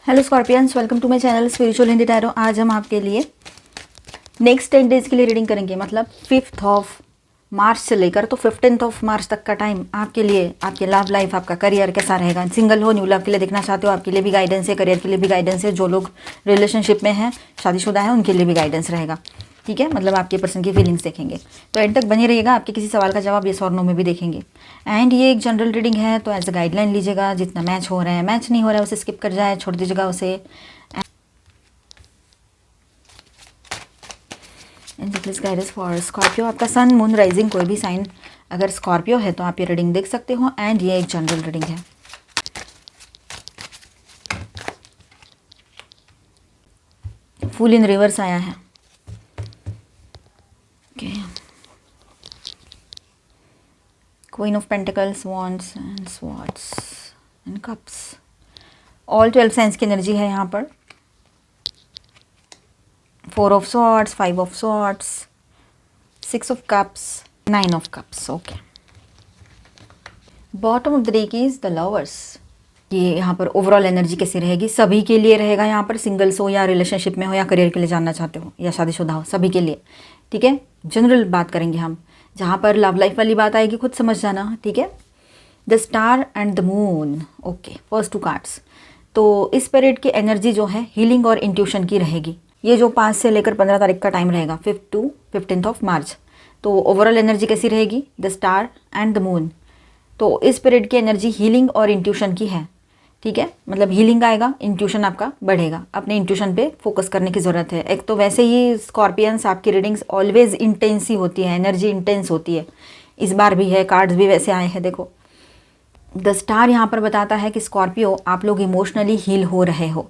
Hello Scorpions, welcome to my channel spiritual Hindi tarot. आज हम आपके लिए नेक्स्ट 10 डेज़ के लिए रीडिंग करेंगे। मतलब 5th ऑफ मार्च से लेकर तो 15th ऑफ मार्च तक का टाइम आपके लिए, आपके लव लाइफ, आपका करियर कैसा रहेगा। सिंगल हो, न्यू लव के लिए देखना चाहते हो, आपके लिए भी गाइडेंस है, करियर के लिए भी गाइडेंस है। जो लोग रिलेशनशिप में हैं, शादीशुदा हैं, उनके लिए भी गाइडेंस रहेगा। ठीक है, मतलब आपके पर्सन की फीलिंग्स देखेंगे, तो एंड तक बने रहिएगा। आपके किसी सवाल का जवाब येस और नो में भी देखेंगे। एंड ये एक जनरल रीडिंग है, तो एज अ गाइडलाइन लीजिएगा। जितना मैच हो रहा है, मैच नहीं हो रहा है उसे स्किप कर जाए, छोड़ दीजिएगा उसे। And please guidance for Scorpio. आपका सन, मून, राइजिंग कोई भी साइन अगर स्कॉर्पियो है तो आप ये रीडिंग देख सकते हो। एंड ये एक जनरल रीडिंग है। फुल इन रिवर्स आया है। Okay, queen of pentacles, wands and swords and cups. All 12 science की एनर्जी है यहाँ पर। 4 of swords, 5 of swords, 6 of cups, 9 of cups. Okay, bottom of the deck is the lovers. ये यहाँ पर overall energy कैसी रहेगी, सभी के लिए रहेगा। यहाँ पर सिंगल्स हो या रिलेशनशिप में हो या करियर के लिए जानना चाहते हो या शादीशुदा हो, सभी के लिए। ठीक है, जनरल बात करेंगे हम। जहाँ पर लव लाइफ वाली बात आएगी खुद समझ जाना। ठीक है, the star and the moon. Okay, first 2 cards. तो इस पीरियड की एनर्जी जो है हीलिंग और इंट्यूशन की रहेगी। ये जो 5 से लेकर 15 तारीख का टाइम रहेगा, 5 to 15th ऑफ मार्च। तो ओवरऑल एनर्जी कैसी रहेगी, the star and the moon. तो इस पीरियड की एनर्जी हीलिंग और इंट्यूशन की है। ठीक है, मतलब हीलिंग आएगा, इंट्यूशन आपका बढ़ेगा। अपने इंट्यूशन पे फोकस करने की ज़रूरत है। एक तो वैसे ही स्कॉर्पियंस आपकी रीडिंग्स ऑलवेज इंटेंस ही होती है, एनर्जी इंटेंस होती है। इस बार भी है, कार्ड्स भी वैसे आए हैं। देखो, द स्टार यहाँ पर बताता है कि स्कॉर्पियो आप लोग इमोशनली हील हो रहे हो।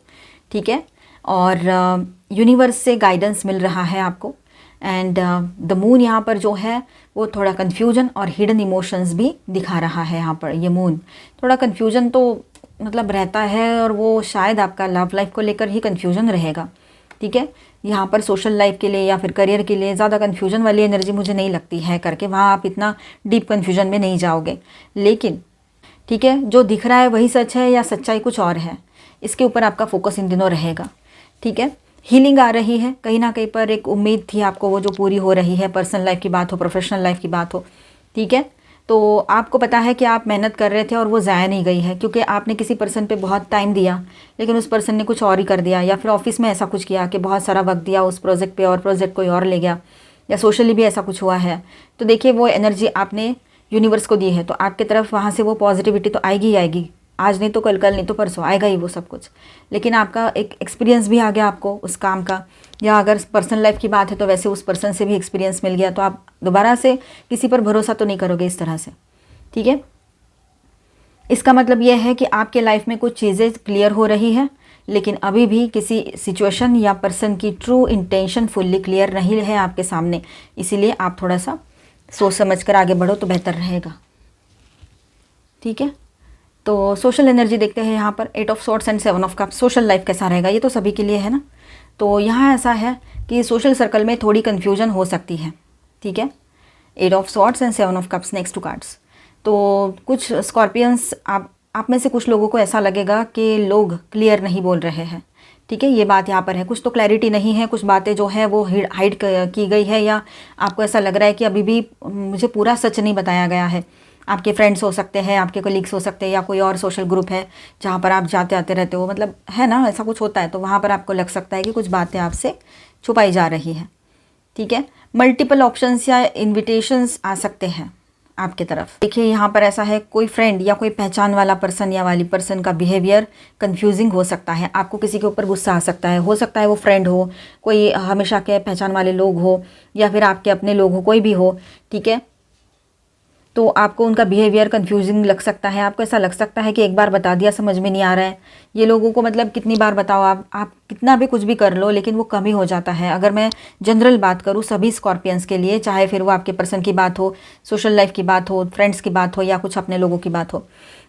ठीक है, और यूनिवर्स से गाइडेंस मिल रहा है आपको। एंड द मून यहाँ पर जो है वो थोड़ा कन्फ्यूजन और हिडन इमोशंस भी दिखा रहा है। यहाँ पर ये मून थोड़ा कन्फ्यूजन तो मतलब रहता है, और वो शायद आपका लव लाइफ को लेकर ही कन्फ्यूजन रहेगा। ठीक है, यहाँ पर सोशल लाइफ के लिए या फिर करियर के लिए ज़्यादा कन्फ्यूजन वाली एनर्जी मुझे नहीं लगती है करके, वहाँ आप इतना डीप कन्फ्यूजन में नहीं जाओगे। लेकिन ठीक है, जो दिख रहा है वही सच है या सच्चाई कुछ और है, इसके ऊपर आपका फोकस इन दिनों रहेगा। ठीक है, हीलिंग आ रही है कहीं ना कहीं पर। एक उम्मीद थी आपको, वो जो पूरी हो रही है। पर्सनल लाइफ की बात हो, प्रोफेशनल लाइफ की बात हो। ठीक है, तो आपको पता है कि आप मेहनत कर रहे थे और वो ज़ाया नहीं गई है, क्योंकि आपने किसी पर्सन पे बहुत टाइम दिया, लेकिन उस पर्सन ने कुछ और ही कर दिया। या फिर ऑफिस में ऐसा कुछ किया कि बहुत सारा वक्त दिया उस प्रोजेक्ट पे और प्रोजेक्ट कोई और ले गया, या सोशली भी ऐसा कुछ हुआ है। तो देखिए, वो एनर्जी आपने यूनिवर्स को दी है, तो आपकी तरफ वहाँ से वो पॉजिटिविटी तो आएगी ही आएगी। आज नहीं तो कल, कल नहीं तो परसों आएगा ही वो सब कुछ। लेकिन आपका एक एक्सपीरियंस भी आ गया आपको उस काम का, या अगर पर्सनल लाइफ की बात है तो वैसे उस पर्सन से भी एक्सपीरियंस मिल गया। तो आप दोबारा से किसी पर भरोसा तो नहीं करोगे इस तरह से। ठीक है, इसका मतलब यह है कि आपके लाइफ में कुछ चीज़ें क्लियर हो रही है, लेकिन अभी भी किसी सिचुएशन या पर्सन की ट्रू इंटेंशन फुल्ली क्लियर नहीं है आपके सामने। इसीलिए आप थोड़ा सा सोच समझ कर आगे बढ़ो तो बेहतर रहेगा। ठीक है, तो सोशल एनर्जी देखते हैं यहाँ पर। 8 of swords and 7 of cups. Social life कैसा रहेगा, ये तो सभी के लिए है ना। तो यहाँ ऐसा है कि सोशल सर्कल में थोड़ी कन्फ्यूजन हो सकती है। ठीक है, 8 of swords and 7 of cups, next 2 cards. तो कुछ स्कॉर्पियंस, आप में से कुछ लोगों को ऐसा लगेगा कि लोग क्लियर नहीं बोल रहे हैं। ठीक है, ये बात यहाँ पर है। कुछ तो क्लैरिटी नहीं है, कुछ बातें जो है वो हाइड की गई है, या आपको ऐसा लग रहा है कि अभी भी मुझे पूरा सच नहीं बताया गया है। आपके फ्रेंड्स हो सकते हैं, आपके कोलीग्स हो सकते हैं, या कोई और सोशल ग्रुप है जहाँ पर आप जाते आते रहते हो, मतलब है ना, ऐसा कुछ होता है। तो वहाँ पर आपको लग सकता है कि कुछ बातें आपसे छुपाई जा रही है। ठीक है, मल्टीपल ऑप्शंस या इन्विटेशंस आ सकते हैं आपके तरफ। देखिए, यहाँ पर ऐसा है, कोई फ्रेंड या कोई पहचान वाला पर्सन या वाली पर्सन का बिहेवियर कंफ्यूजिंग हो सकता है। आपको किसी के ऊपर गुस्सा आ सकता है। हो सकता है वो फ्रेंड हो, कोई हमेशा के पहचान वाले लोग हो, या फिर आपके अपने लोग हो, कोई भी हो। ठीक है, तो आपको उनका बिहेवियर कंफ्यूजिंग लग सकता है। आपको ऐसा लग सकता है कि एक बार बता दिया, समझ में नहीं आ रहा है। ये लोगों को मतलब कितनी बार बताओ, आप कितना भी कुछ भी कर लो, लेकिन वो कम ही हो जाता है। अगर मैं जनरल बात करूँ सभी स्कॉर्पियंस के लिए, चाहे फिर वो आपके पर्सन की बात हो, सोशल लाइफ की बात हो, फ्रेंड्स की बात हो, या कुछ अपने लोगों की बात हो,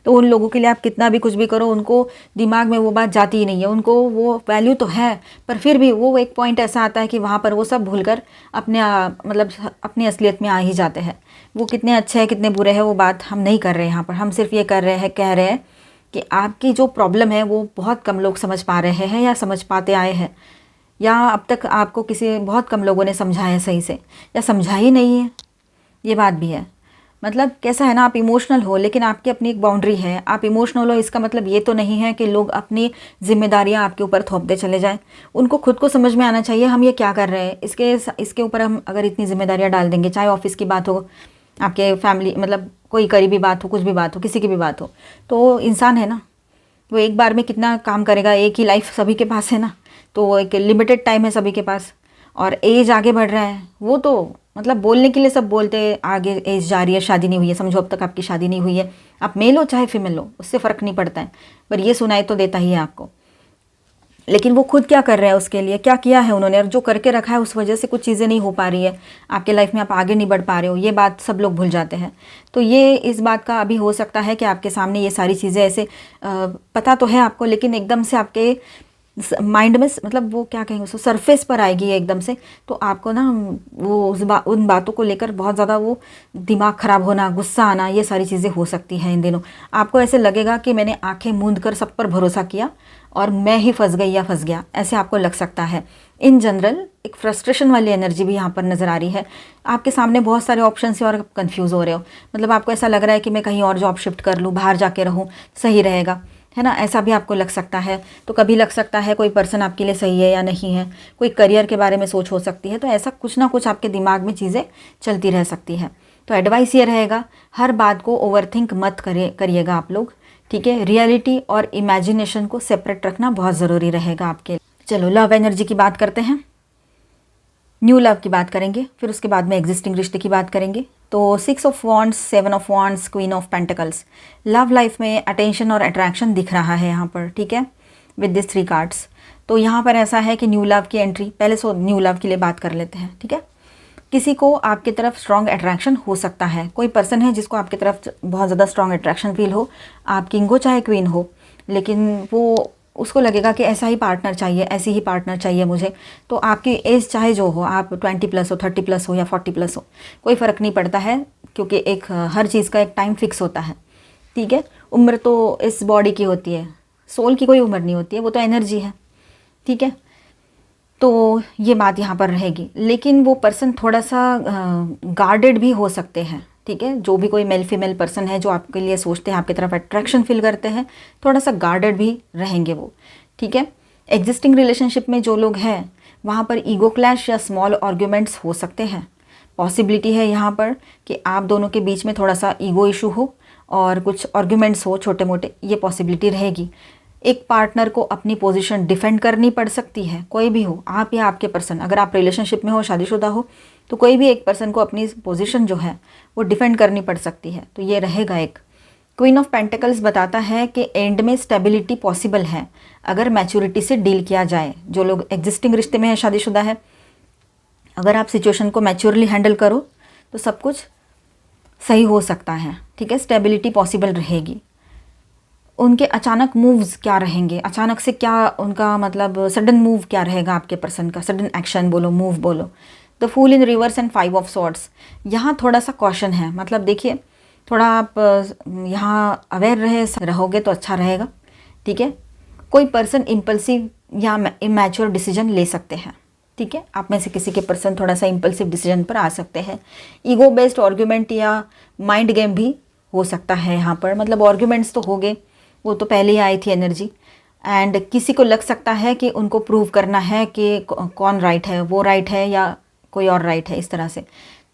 तो उन लोगों के लिए आप कितना भी कुछ भी करो, उनको दिमाग में वो बात जाती ही नहीं है। उनको वो वैल्यू तो है, पर फिर भी वो एक पॉइंट ऐसा आता है कि वहाँ पर वो सब भूलकर अपने मतलब अपनी असलियत में आ ही जाते हैं। वो कितने अच्छे हैं, कितने बुरे हैं, वो बात हम नहीं कर रहे हैं यहाँ पर। हम सिर्फ ये कर रहे हैं, कह रहे हैं कि आपकी जो प्रॉब्लम है वो बहुत कम लोग समझ पा रहे हैं या समझ पाते आए हैं, या अब तक आपको किसी बहुत कम लोगों ने समझाया सही से, या समझा ही नहीं है, ये बात भी है। मतलब कैसा है ना, आप इमोशनल हो लेकिन आपकी अपनी एक बाउंड्री है। आप इमोशनल हो इसका मतलब ये तो नहीं है कि लोग अपनी जिम्मेदारियां आपके ऊपर थोपते चले जाएं। उनको खुद को समझ में आना चाहिए हम ये क्या कर रहे हैं, इसके ऊपर हम अगर इतनी जिम्मेदारियां डाल देंगे, चाहे ऑफिस की बात हो, आपके फैमिली मतलब कोई करीबी बात हो, कुछ भी बात हो, किसी की भी बात हो, तो इंसान है ना, वो एक बार में कितना काम करेगा। एक ही लाइफ सभी के पास है ना, तो एक लिमिटेड टाइम है सभी के पास, और एज आगे बढ़ रहा है। वो तो मतलब बोलने के लिए सब बोलते हैं आगे एज जा रही है, शादी नहीं हुई है, समझो अब तक आपकी शादी नहीं हुई है, आप मेल हो चाहे फीमेल हो, उससे फ़र्क नहीं पड़ता है, पर ये सुनाई तो देता ही है आपको। लेकिन वो खुद क्या कर रहे हैं, उसके लिए क्या किया है उन्होंने, और जो करके रखा है उस वजह से कुछ चीज़ें नहीं हो पा रही है आपके लाइफ में, आप आगे नहीं बढ़ पा रहे हो, ये बात सब लोग भूल जाते हैं। तो ये इस बात का अभी हो सकता है कि आपके सामने ये सारी चीज़ें ऐसे पता तो है आपको, लेकिन एकदम से आपके माइंड में मतलब वो क्या कहेंगे उसको, सरफेस पर आएगी एकदम से, तो आपको ना वो उन बातों को लेकर बहुत ज़्यादा वो दिमाग ख़राब होना, गुस्सा आना, ये सारी चीज़ें हो सकती हैं इन दिनों। आपको ऐसे लगेगा कि मैंने आंखें मूंद कर सब पर भरोसा किया और मैं ही फंस गई या फंस गया, ऐसे आपको लग सकता है। इन जनरल एक फ्रस्ट्रेशन वाली एनर्जी भी यहाँ पर नज़र आ रही है। आपके सामने बहुत सारे ऑप्शन है और कंफ्यूज हो रहे हो, मतलब आपको ऐसा लग रहा है कि मैं कहीं और जॉब शिफ्ट कर लूँ, बाहर जाके रहूँ, सही रहेगा, है ना, ऐसा भी आपको लग सकता है। तो कभी लग सकता है कोई पर्सन आपके लिए सही है या नहीं है, कोई करियर के बारे में सोच हो सकती है। तो ऐसा कुछ ना कुछ आपके दिमाग में चीज़ें चलती रह सकती है। तो एडवाइस ये रहेगा, हर बात को ओवरथिंक मत करिएगा आप लोग, ठीक है। रियलिटी और इमेजिनेशन को सेपरेट रखना बहुत ज़रूरी रहेगा आपके लिए। चलो लव एनर्जी की बात करते हैं, न्यू लव की बात करेंगे, फिर उसके बाद में एग्जिस्टिंग रिश्ते की बात करेंगे। तो 6 of wands, 7 of wands, queen of pentacles, love life में अटेंशन और अट्रैक्शन दिख रहा है यहाँ पर, ठीक है, विद दिस 3 कार्ड्स। तो यहाँ पर ऐसा है कि न्यू लव की एंट्री, पहले सो न्यू लव के लिए बात कर लेते हैं, ठीक है। किसी को आपकी तरफ स्ट्रॉन्ग अट्रैक्शन हो सकता है, कोई पर्सन है जिसको आपकी तरफ बहुत ज़्यादा स्ट्रॉन्ग अट्रैक्शन फील हो, आप किंग हो चाहे क्वीन हो, लेकिन वो उसको लगेगा कि ऐसा ही पार्टनर चाहिए, ऐसी ही पार्टनर चाहिए मुझे। तो आपकी एज चाहे जो हो, आप 20+ हो, 30+ हो या 40+ हो, कोई फ़र्क नहीं पड़ता है, क्योंकि एक हर चीज़ का एक टाइम फिक्स होता है, ठीक है। उम्र तो इस बॉडी की होती है, सोल की कोई उम्र नहीं होती है, वो तो एनर्जी है, ठीक है। तो ये बात यहाँ पर रहेगी, लेकिन वो पर्सन थोड़ा सा गार्डेड भी हो सकते हैं, ठीक है। जो भी कोई मेल फीमेल पर्सन है जो आपके लिए सोचते हैं, आपकी तरफ अट्रैक्शन फील करते हैं, थोड़ा सा गार्डेड भी रहेंगे वो, ठीक है। एग्जिस्टिंग रिलेशनशिप में जो लोग हैं वहाँ पर ईगो क्लैश या स्मॉल आर्ग्यूमेंट्स हो सकते हैं। पॉसिबिलिटी है यहाँ पर कि आप दोनों के बीच में थोड़ा सा ईगो इशू हो और कुछ आर्ग्यूमेंट्स हो छोटे मोटे, ये पॉसिबिलिटी रहेगी। एक पार्टनर को अपनी पोजीशन डिफेंड करनी पड़ सकती है, कोई भी हो, आप या आपके पर्सन, अगर आप रिलेशनशिप में हो, शादीशुदा हो, तो कोई भी एक पर्सन को अपनी पोजीशन जो है वो डिफेंड करनी पड़ सकती है। तो ये रहेगा एक। क्वीन ऑफ पेंटिकल्स बताता है कि एंड में स्टेबिलिटी पॉसिबल है अगर मैच्योरिटी से डील किया जाए। जो लोग एग्जिस्टिंग रिश्ते में है, शादीशुदा है, अगर आप सिचुएशन को मैच्योरली हैंडल करो तो सब कुछ सही हो सकता है, ठीक है। स्टेबिलिटी पॉसिबल रहेगी। उनके अचानक मूव्स क्या रहेंगे, अचानक से क्या उनका मतलब सडन मूव क्या रहेगा आपके पर्सन का, सडन एक्शन बोलो, मूव बोलो। The fool in reverse and 5 of swords, यहाँ थोड़ा सा कॉशन है, मतलब देखिए थोड़ा आप यहाँ अवेयर रहोगे तो अच्छा रहेगा, ठीक है। कोई पर्सन इम्पल्सिव या इमैच्योर डिसीजन ले सकते हैं, ठीक है। आप में से किसी के पर्सन थोड़ा सा इम्पल्सिव डिसीजन पर आ सकते हैं। ईगो बेस्ड आर्ग्यूमेंट या माइंड गेम भी हो सकता है यहाँ पर, मतलब आर्ग्यूमेंट्स तो हो गए, वो तो पहले ही आई थी एनर्जी। एंड किसी को लग सकता है कि उनको प्रूव करना है कि कौन राइट है, वो राइट है या कोई और राइट है, इस तरह से,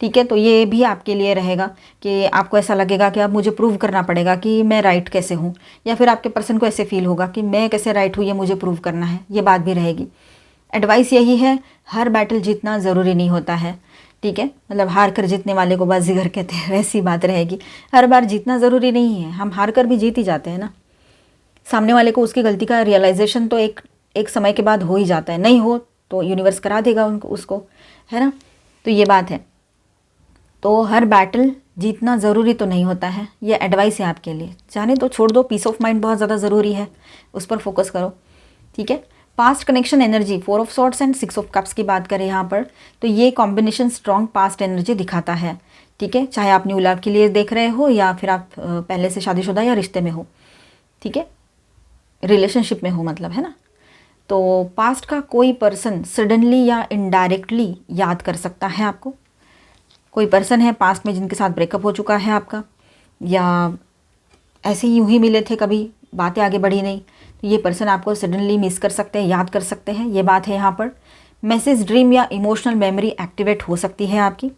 ठीक है। तो ये भी आपके लिए रहेगा कि आपको ऐसा लगेगा कि अब मुझे प्रूव करना पड़ेगा कि मैं राइट कैसे हूँ, या फिर आपके पर्सन को ऐसे फील होगा कि मैं कैसे राइट हूँ, ये मुझे प्रूव करना है, ये बात भी रहेगी। एडवाइस यही है, हर बैटल जीतना ज़रूरी नहीं होता है, ठीक है। मतलब हार कर जीतने वाले को बाजीगर कहते हैं, वैसी बात रहेगी। हर बार जीतना ज़रूरी नहीं है, हम हार कर भी जीत ही जाते हैं ना। सामने वाले को उसकी गलती का रियलाइजेशन तो एक समय के बाद हो ही जाता है, नहीं हो तो यूनिवर्स करा देगा उसको, है ना। तो ये बात है। तो हर बैटल जीतना ज़रूरी तो नहीं होता है, ये एडवाइस है आपके लिए। जाने तो छोड़ दो, पीस ऑफ माइंड बहुत ज़्यादा ज़रूरी है, उस पर फोकस करो, ठीक है। Past connection energy, 4 of swords and 6 of cups की बात करें यहाँ पर, तो ये कॉम्बिनेशन स्ट्रॉन्ग पास्ट एनर्जी दिखाता है, ठीक है। चाहे आप न्यू लव के लिए देख रहे हो या फिर आप पहले से शादीशुदा या रिश्ते में हो, ठीक है, रिलेशनशिप में हो मतलब, है ना। तो पास्ट का कोई पर्सन सडनली या इनडायरेक्टली याद कर सकता है आपको। कोई पर्सन है पास्ट में जिनके साथ ब्रेकअप हो चुका है आपका, या ऐसे ही यूं ही मिले थे, कभी बातें आगे बढ़ी नहीं, तो ये पर्सन आपको सडनली मिस कर सकते हैं, याद कर सकते हैं, ये बात है यहाँ पर। मैसेज, ड्रीम या इमोशनल मेमोरी एक्टिवेट हो सकती है आपकी।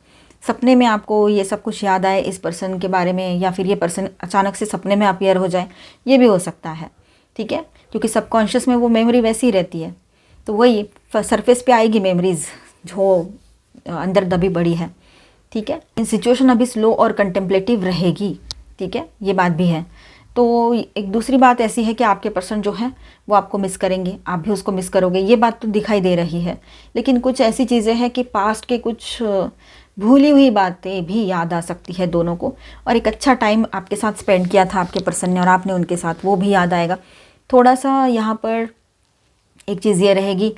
सपने में आपको ये सब कुछ याद आए इस पर्सन के बारे में, या फिर ये पर्सन अचानक से सपने में अपीयर हो जाए, ये भी हो सकता है। ठीक है, क्योंकि सबकॉन्शियस में वो मेमोरी वैसी ही रहती है, तो वही सरफेस पे आएगी मेमोरीज जो अंदर दबी बड़ी है। ठीक है, सिचुएशन अभी स्लो और कंटेम्पलेटिव रहेगी। ठीक है, ये बात भी है। तो एक दूसरी बात ऐसी है कि आपके पर्सन जो है वो आपको मिस करेंगे, आप भी उसको मिस करोगे, ये बात तो दिखाई दे रही है। लेकिन कुछ ऐसी चीज़ें हैं कि पास्ट के कुछ भूली हुई बातें भी याद आ सकती है दोनों को, और एक अच्छा टाइम आपके साथ स्पेंड किया था आपके पर्सन ने और आपने उनके साथ, वो भी याद आएगा। थोड़ा सा यहाँ पर एक चीज़ ये रहेगी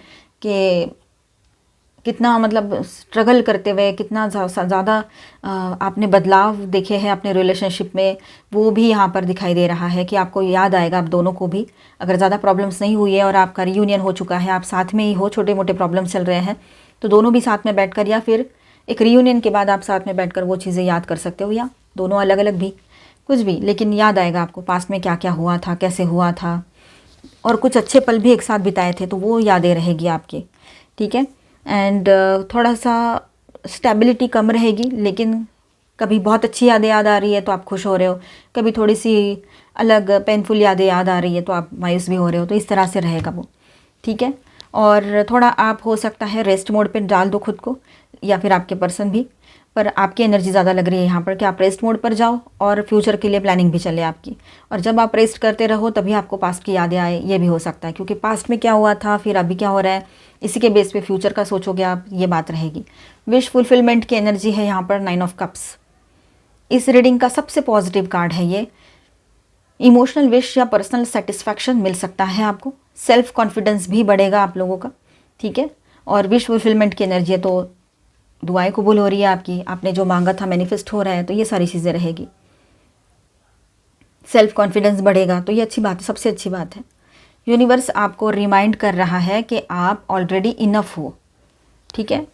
कि कितना मतलब स्ट्रगल करते हुए, कितना ज़्यादा आपने बदलाव देखे हैं अपने रिलेशनशिप में, वो भी यहाँ पर दिखाई दे रहा है कि आपको याद आएगा। आप दोनों को भी, अगर ज़्यादा प्रॉब्लम्स नहीं हुई है और आपका रियूनियन हो चुका है, आप साथ में ही हो, छोटे मोटे प्रॉब्लम्स चल रहे हैं, तो दोनों भी साथ में बैठकर, या फिर एक रियूनियन के बाद आप साथ में बैठकर वो चीज़ें याद कर सकते हो, या दोनों अलग अलग भी, कुछ भी, लेकिन याद आएगा आपको पास्ट में क्या क्या हुआ था, कैसे हुआ था, और कुछ अच्छे पल भी एक साथ बिताए थे, तो वो यादें रहेगी आपकी। ठीक है, एंड थोड़ा सा स्टेबिलिटी कम रहेगी, लेकिन कभी बहुत अच्छी यादें याद आ रही है तो आप खुश हो रहे हो, कभी थोड़ी सी अलग पेनफुल यादें याद आ रही है तो आप मायूस भी हो रहे हो, तो इस तरह से रहेगा वो। ठीक है, और थोड़ा आप हो सकता है रेस्ट मोड पे डाल दो खुद को, या फिर आपके पर्सन भी, पर आपकी एनर्जी ज़्यादा लग रही है यहाँ पर कि आप रेस्ट मोड पर जाओ और फ्यूचर के लिए प्लानिंग भी चले आपकी। और जब आप रेस्ट करते रहो तभी आपको पास्ट की यादें आए, ये भी हो सकता है, क्योंकि पास्ट में क्या हुआ था, फिर अभी क्या हो रहा है, इसी के बेस पे फ्यूचर का सोचोगे आप, ये बात रहेगी। विश फुलफिलमेंट की एनर्जी है यहाँ पर 9 ऑफ कप्स। इस रीडिंग का सबसे पॉजिटिव कार्ड है ये। इमोशनल विश या पर्सनल सेटिस्फैक्शन मिल सकता है आपको, सेल्फ कॉन्फिडेंस भी बढ़ेगा आप लोगों का। ठीक है, और विश फुलफिलमेंट की एनर्जी है, तो दुआएं कबूल हो रही है आपकी, आपने जो मांगा था मैनिफेस्ट हो रहा है, तो ये सारी चीज़ें रहेगी। सेल्फ कॉन्फिडेंस बढ़ेगा, तो ये अच्छी बात है, सबसे अच्छी बात है। यूनिवर्स आपको रिमाइंड कर रहा है कि आप ऑलरेडी इनफ हो। ठीक है,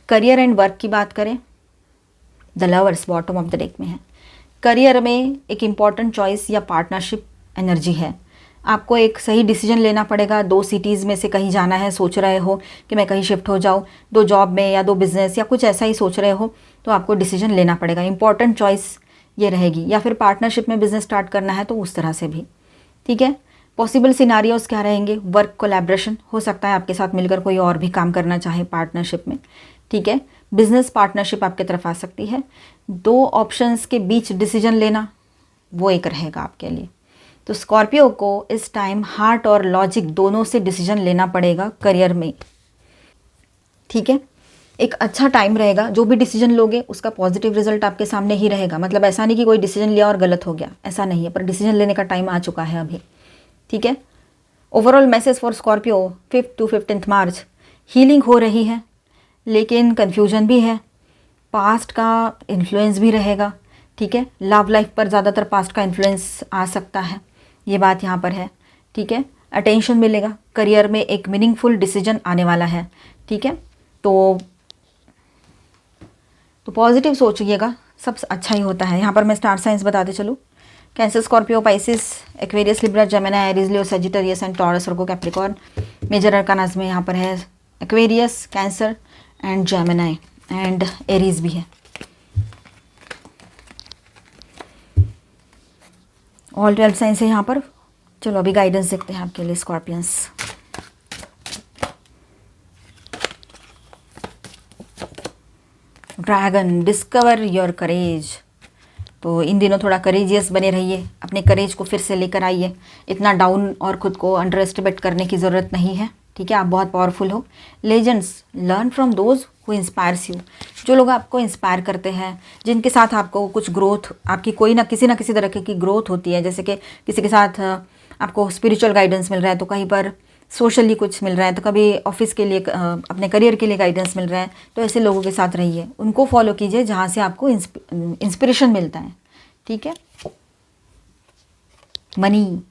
करियर एंड वर्क की बात करें, the lovers bottom of the deck में है। करियर में एक इम्पॉर्टेंट चॉइस या पार्टनरशिप एनर्जी है, आपको एक सही डिसीजन लेना पड़ेगा। 2 सिटीज़ में से कहीं जाना है, सोच रहे हो कि मैं कहीं शिफ्ट हो जाऊँ, 2 जॉब में या 2 बिजनेस या कुछ ऐसा ही सोच रहे हो, तो आपको डिसीजन लेना पड़ेगा, इंपॉर्टेंट चॉइस ये रहेगी। या फिर पार्टनरशिप में बिजनेस स्टार्ट करना है तो उस तरह से भी। ठीक है, पॉसिबल सिनारियोज क्या रहेंगे, वर्क कोलैबोरेशन हो सकता है, आपके साथ मिलकर कोई और भी काम करना चाहे पार्टनरशिप में। ठीक है, बिजनेस पार्टनरशिप आपके तरफ आ सकती है। 2 ऑप्शंस के बीच डिसीजन लेना, वो एक रहेगा आपके लिए। तो स्कॉर्पियो को इस टाइम हार्ट और लॉजिक दोनों से डिसीजन लेना पड़ेगा करियर में। ठीक है, एक अच्छा टाइम रहेगा, जो भी डिसीजन लोगे उसका पॉजिटिव रिजल्ट आपके सामने ही रहेगा। मतलब ऐसा नहीं कि कोई डिसीजन लिया और गलत हो गया, ऐसा नहीं है, पर डिसीजन लेने का टाइम आ चुका है अभी। ठीक है, overall message for Scorpio 5 to 15 March, healing हो रही है, लेकिन कन्फ्यूजन भी है, पास्ट का इन्फ्लुएंस भी रहेगा। ठीक है, लव लाइफ पर ज़्यादातर पास्ट का इन्फ्लुएंस आ सकता है, ये बात यहाँ पर है। ठीक है, अटेंशन मिलेगा, करियर में एक मीनिंगफुल डिसीजन आने वाला है। ठीक है, तो पॉजिटिव सोचिएगा, सब अच्छा ही होता है। यहाँ पर मैं स्टार साइंस बताते चलूँ, Cancer, Scorpio, Pisces, Aquarius, Libra, Gemini, Aries, Leo, Sagittarius and Taurus, Virgo, Capricorn. Major arcanas में यहाँ पर है Aquarius, Cancer and Gemini and Aries भी है। ऑल 12 साइंस है यहाँ पर। चलो अभी गाइडेंस देखते हैं आपके लिए Scorpions. Dragon, discover your courage. तो इन दिनों थोड़ा करेजियस बने रहिए, अपने करेज को फिर से लेकर आइए, इतना डाउन और खुद को अंडर एस्टिमेट करने की ज़रूरत नहीं है। ठीक है, आप बहुत पावरफुल हो। Legends, learn from those who inspires you. जो लोग आपको इंस्पायर करते हैं, जिनके साथ आपको कुछ ग्रोथ, आपकी कोई ना किसी तरह की ग्रोथ होती है, जैसे कि किसी के साथ आपको स्पिरिचुअल गाइडेंस मिल रहा है, तो कहीं पर सोशली कुछ मिल रहा है, तो कभी ऑफिस के लिए, अपने करियर के लिए गाइडेंस मिल रहा है, तो ऐसे लोगों के साथ रहिए, उनको फॉलो कीजिए जहाँ से आपको इंस्पिरेशन मिलता है। ठीक है, money,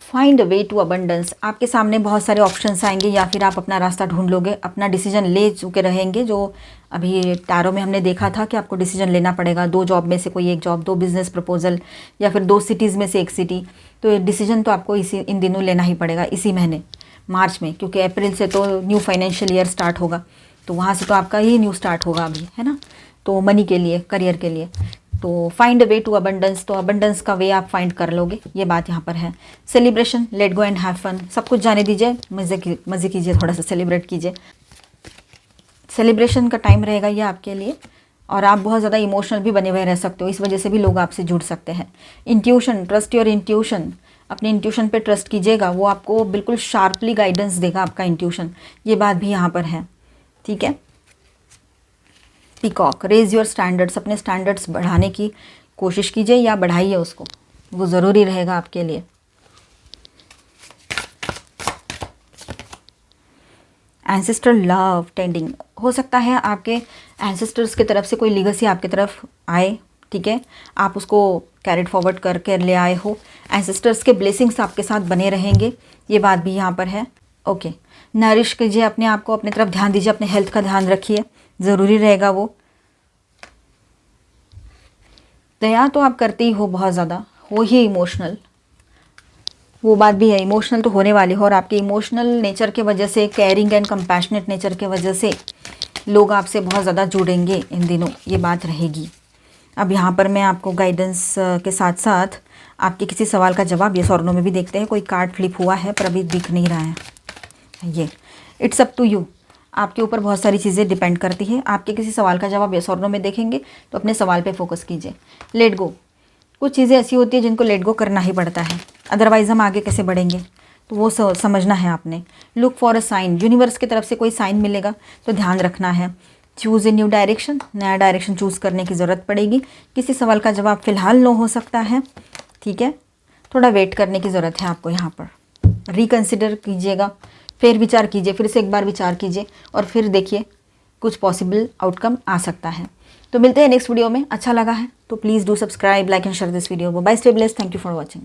find a way to abundance, आपके सामने बहुत सारे ऑप्शंस आएंगे या फिर आप अपना रास्ता ढूंढ लोगे, अपना डिसीजन ले चुके रहेंगे। जो अभी टैरो में हमने देखा था कि आपको डिसीजन लेना पड़ेगा, 2 जॉब में से कोई एक जॉब, 2 बिजनेस प्रपोजल, या फिर 2 सिटीज़ में से एक सिटी। तो ये डिसीजन तो आपको इन दिनों लेना ही पड़ेगा, इसी महीने मार्च में, क्योंकि अप्रैल से तो न्यू फाइनेंशियल ईयर स्टार्ट होगा, तो वहाँ से तो आपका ही न्यू स्टार्ट होगा अभी, है ना। तो मनी के लिए, करियर के लिए, तो find a way to abundance, तो अबंडेंस का वे आप फाइंड कर लोगे, ये बात यहाँ पर है। Celebration, let go and have fun, सब कुछ जाने दीजिए, मज़े कीजिए, थोड़ा सा सेलिब्रेट कीजिए। सेलिब्रेशन का टाइम रहेगा ये आपके लिए, और आप बहुत ज़्यादा इमोशनल भी बने हुए रह सकते हो, इस वजह से भी लोग आपसे जुड़ सकते हैं। इंट्यूशन, ट्रस्ट योर इंट्यूशन, अपने इंट्यूशन पे ट्रस्ट कीजिएगा, वो आपको बिल्कुल शार्पली गाइडेंस देगा आपका इंट्यूशन, ये बात भी यहाँ पर है, ठीक है। पीकॉक, रेज योर स्टैंडर्ड्स, अपने स्टैंडर्ड्स बढ़ाने की कोशिश कीजिए या बढ़ाइए उसको, वो ज़रूरी रहेगा आपके लिए। एंसेस्टर लव टेंडिंग, हो सकता है आपके एंसेस्टर्स की तरफ से कोई लीगेसी आपकी तरफ आए, ठीक है, आप उसको कैरिड फॉरवर्ड करके ले आए हो, एंसेस्टर्स के ब्लेसिंग्स आपके साथ बने रहेंगे, ये बात भी यहाँ पर है। ओके, नरिश कीजिए अपने आप को, अपनी तरफ ध्यान दीजिए, अपने हेल्थ का ध्यान रखिए, ज़रूरी रहेगा वो। दया तो आप करते ही हो, बहुत ज़्यादा हो ही इमोशनल, वो बात भी है, इमोशनल तो होने वाली हो, और आपके इमोशनल नेचर के वजह से, केयरिंग एंड कंपैशनेट नेचर के वजह से लोग आपसे बहुत ज़्यादा जुड़ेंगे इन दिनों, ये बात रहेगी। अब यहाँ पर मैं आपको गाइडेंस के साथ साथ आपके किसी सवाल का जवाब येस और नो में भी देखते हैं। कोई कार्ड फ्लिप हुआ है पर अभी दिख नहीं रहा है ये, इट्स अप टू यू, आपके ऊपर बहुत सारी चीज़ें डिपेंड करती है। आपके किसी सवाल का जवाब येस और नो में देखेंगे तो अपने सवाल पे फोकस कीजिए। लेट गो, कुछ चीज़ें ऐसी होती है जिनको लेट गो करना ही पड़ता है, अदरवाइज़ हम आगे कैसे बढ़ेंगे, तो वो समझना है आपने। Look for a sign, universe की तरफ से कोई साइन मिलेगा तो ध्यान रखना है। चूज़ ए न्यू डायरेक्शन, नया डायरेक्शन चूज़ करने की ज़रूरत पड़ेगी। किसी सवाल का जवाब फ़िलहाल नो हो सकता है, ठीक है, थोड़ा वेट करने की ज़रूरत है आपको। यहाँ पर रिकन्सिडर कीजिएगा, फिर विचार कीजिए, फिर से एक बार विचार कीजिए और फिर देखिए कुछ पॉसिबल आउटकम आ सकता है। तो मिलते हैं नेक्स्ट वीडियो में। अच्छा लगा है तो please do subscribe, like and share this video. Bye, stay blessed, thank you for watching.